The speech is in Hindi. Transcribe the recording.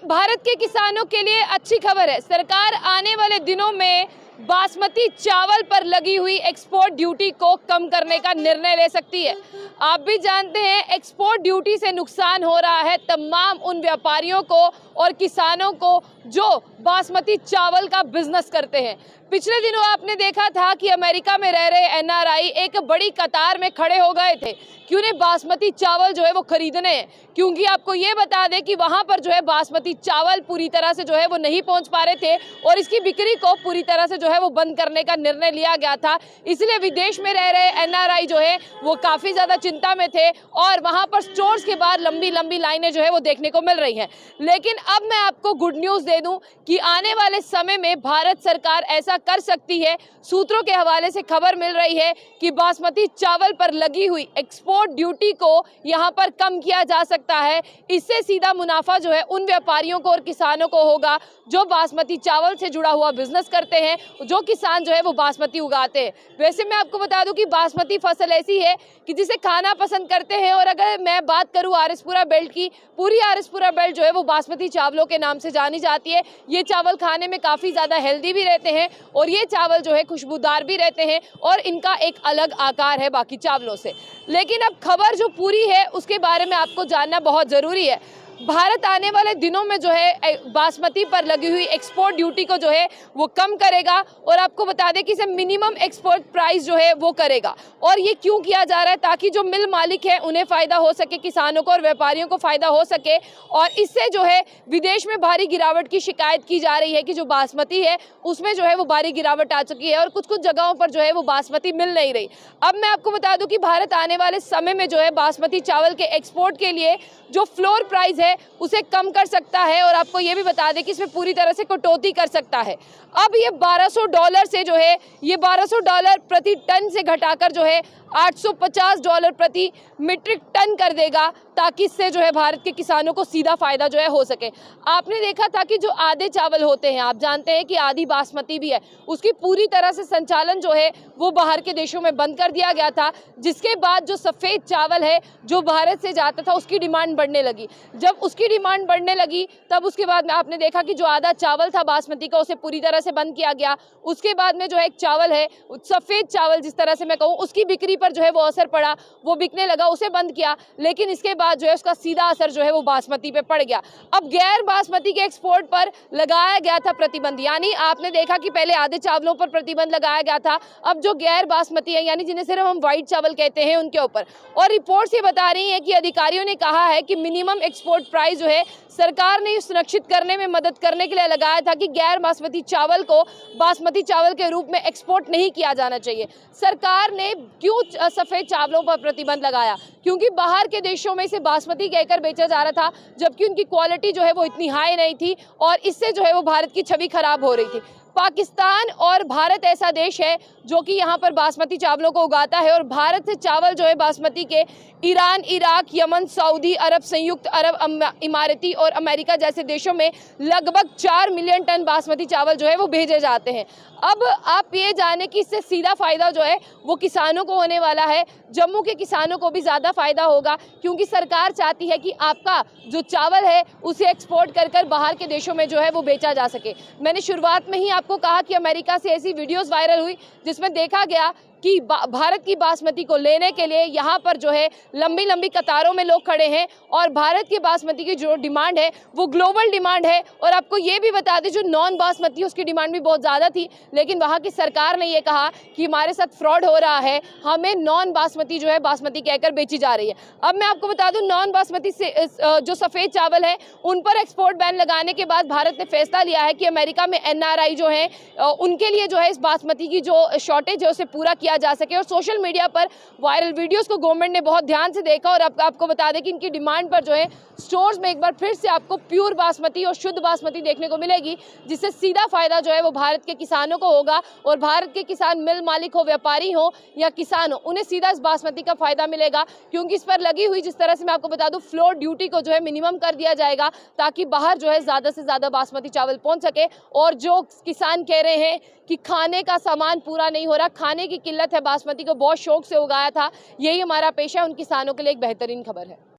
भारत के किसानों के लिए अच्छी खबर है। सरकार आने वाले दिनों में बासमती चावल पर लगी हुई एक्सपोर्ट ड्यूटी को कम करने का निर्णय ले सकती है। आप भी जानते हैं एक्सपोर्ट ड्यूटी से नुकसान हो रहा है तमाम उन व्यापारियों को और किसानों को जो बासमती चावल का बिजनेस करते हैं। पिछले दिनों आपने देखा था कि अमेरिका में रह रहे एनआरआई एक बड़ी कतार में खड़े हो गए थे कि उन्हें बासमती चावल जो है वो खरीदने हैं, क्योंकि आपको ये बता दें कि वहां पर जो है बासमती चावल पूरी तरह से जो है वो नहीं पहुंच पा रहे थे और इसकी बिक्री को पूरी तरह से जो है वो बंद करने का निर्णय लिया गया था। इसलिए विदेश में रह रहे एनआरआई जो है वो काफी ज्यादा चिंता में थे और वहां पर स्टोर्स के बाहर लंबी लंबी लाइनें जो है वो देखने को मिल रही हैं। लेकिन अब मैं आपको गुड न्यूज दे दूं कि आने वाले समय में भारत सरकार ऐसा कर सकती है। सूत्रों के हवाले से खबर मिल रही है कि बासमती चावल पर लगी हुई एक्सपोर्ट ड्यूटी को यहां पर कम किया जा सकता है। इससे सीधा मुनाफा जो है उन व्यापारियों को और किसानों को होगा जो बासमती चावल से जुड़ा हुआ बिजनेस करते हैं, जो किसान जो है वो बासमती उगाते हैं। वैसे मैं आपको बता दूं कि बासमती फसल ऐसी है कि जिसे खाना पसंद करते हैं। और अगर मैं बात करूं आरएसपुरा बेल्ट की, पूरी आरएसपुरा बेल्ट जो है वो बासमती चावलों के नाम से जानी जाती है। ये चावल खाने में काफ़ी ज़्यादा हेल्दी भी रहते हैं और ये चावल जो है खुशबूदार भी रहते हैं और इनका एक अलग आकार है बाकी चावलों से। लेकिन अब खबर जो पूरी है उसके बारे में आपको जानना बहुत ज़रूरी है। भारत आने वाले दिनों में जो है बासमती पर लगी हुई एक्सपोर्ट ड्यूटी को जो है वो कम करेगा और आपको बता दें कि इसे मिनिमम एक्सपोर्ट प्राइस जो है वो करेगा। और ये क्यों किया जा रहा है? ताकि जो मिल मालिक है उन्हें फ़ायदा हो सके, किसानों को और व्यापारियों को फ़ायदा हो सके। और इससे जो है विदेश में भारी गिरावट की शिकायत की जा रही है कि जो बासमती है उसमें जो है वो भारी गिरावट आ चुकी है और कुछ कुछ जगहों पर जो है वो बासमती मिल नहीं रही। अब मैं आपको बता दूं कि भारत आने वाले समय में जो है बासमती चावल के एक्सपोर्ट के लिए जो फ्लोर प्राइस है उसे कम कर सकता है और आपको ये भी बता दें कि इसमें पूरी तरह से कटौती कर सकता है। अब ये $1200 से जो है ये $1200 प्रति टन से घटाकर जो है $850 प्रति मीट्रिक टन कर देगा, ताकि इससे जो है भारत के किसानों को सीधा फायदा जो है हो सके। आपने देखा था कि जो आधे चावल होते हैं, आप जानते हैं कि आधी बासमती भी है, उसकी पूरी तरह से संचालन जो है वो बाहर के देशों में बंद कर दिया गया था। जिसके बाद जो सफ़ेद चावल है जो भारत से जाता था उसकी डिमांड बढ़ने लगी। जब उसकी डिमांड बढ़ने लगी तब उसके बाद में आपने देखा कि जो आधा चावल था बासमती का उसे पूरी तरह से बंद किया गया। उसके बाद में जो है एक चावल है सफ़ेद चावल, जिस तरह से मैं कहूँ, उसकी बिक्री पर जो है वो असर पड़ा, वो बिकने लगा, उसे बंद किया। लेकिन इसके बाद जो है उसका सीधा असर जो है वो बासमती पे पड़ गया। अब गैर बासमती के एक्सपोर्ट पर लगाया गया था प्रतिबंध, यानी आपने देखा कि पहले आधे चावलों पर प्रतिबंध लगाया गया था, अब जो गैर बासमती है यानी जिन्हें सिर्फ हम व्हाइट चावल कहते हैं उनके ऊपर। और रिपोर्ट्स ये बता रही हैं कि अधिकारियों ने कहा है कि मिनिमम एक्सपोर्ट प्राइस जो है सरकार ने सुनिश्चित करने में मदद करने के लिए लगाया था कि गैर बासमती चावल को बासमती चावल के रूप में एक्सपोर्ट नहीं किया जाना चाहिए। सरकार ने क्यों सफ़ेद चावलों पर प्रतिबंध लगाया? क्योंकि बाहर के देशों में इसे बासमती कहकर बेचा जा रहा था, जबकि उनकी क्वालिटी जो है वो इतनी हाई नहीं थी और इससे जो है वो भारत की छवि खराब हो रही थी। पाकिस्तान और भारत ऐसा देश है जो कि यहाँ पर बासमती चावलों को उगाता है और भारत से चावल जो है बासमती के ईरान, इराक, यमन, सऊदी अरब, संयुक्त अरब इमाराती और अमेरिका जैसे देशों में लगभग 4 मिलियन टन बासमती चावल जो है वो भेजे जाते हैं। अब आप ये जाने कि इससे सीधा फ़ायदा जो है वो किसानों को होने वाला है। जम्मू के किसानों को भी ज़्यादा फ़ायदा होगा, क्योंकि सरकार चाहती है कि आपका जो चावल है उसे एक्सपोर्ट कर कर बाहर के देशों में जो है वो बेचा जा सके। मैंने शुरुआत में ही आपको कहा कि अमेरिका से ऐसी वीडियोस वायरल हुई जिसमें देखा गया कि भारत की बासमती को लेने के लिए यहाँ पर जो है लंबी लंबी कतारों में लोग खड़े हैं और भारत की बासमती की जो डिमांड है वो ग्लोबल डिमांड है। और आपको ये भी बता दें जो नॉन बासमती उसकी डिमांड भी बहुत ज़्यादा थी, लेकिन वहाँ की सरकार ने ये कहा कि हमारे साथ फ्रॉड हो रहा है, हमें नॉन बासमती जो है बासमती कहकर बेची जा रही है। अब मैं आपको बता दूं नॉन बासमती से जो सफ़ेद चावल है उन पर एक्सपोर्ट बैन लगाने के बाद भारत ने फैसला लिया है कि अमेरिका में एनआरआई जो है उनके लिए जो है इस बासमती की जो शॉर्टेज है उसे पूरा किया जा सके। और सोशल मीडिया पर वायरल वीडियोस को गवर्नमेंट ने बहुत ध्यान से देखा और आपको बता दें कि इनकी डिमांड पर जो है स्टोर्स में एक बार फिर से आपको प्योर बासमती और शुद्ध बासमती देखने को मिलेगी, जिससे सीधा फायदा जो है वो भारत के किसानों को होगा। और भारत के किसान मिल मालिक हो, व्यापारी हो या किसान हो, उन्हें सीधा इस बासमती का फायदा मिलेगा, क्योंकि इस पर लगी हुई जिस तरह से मैं आपको बता दूं फ्लोर ड्यूटी को जो है मिनिमम कर दिया जाएगा, ताकि बाहर जो है ज़्यादा से ज़्यादा बासमती चावल पहुँच सके। और जो किसान कह रहे हैं कि खाने का सामान पूरा नहीं हो रहा, खाने की किल्लत है, बासमती को बहुत शौक से उगाया था, यही हमारा पेशा है, उन किसानों के लिए एक बेहतरीन खबर है।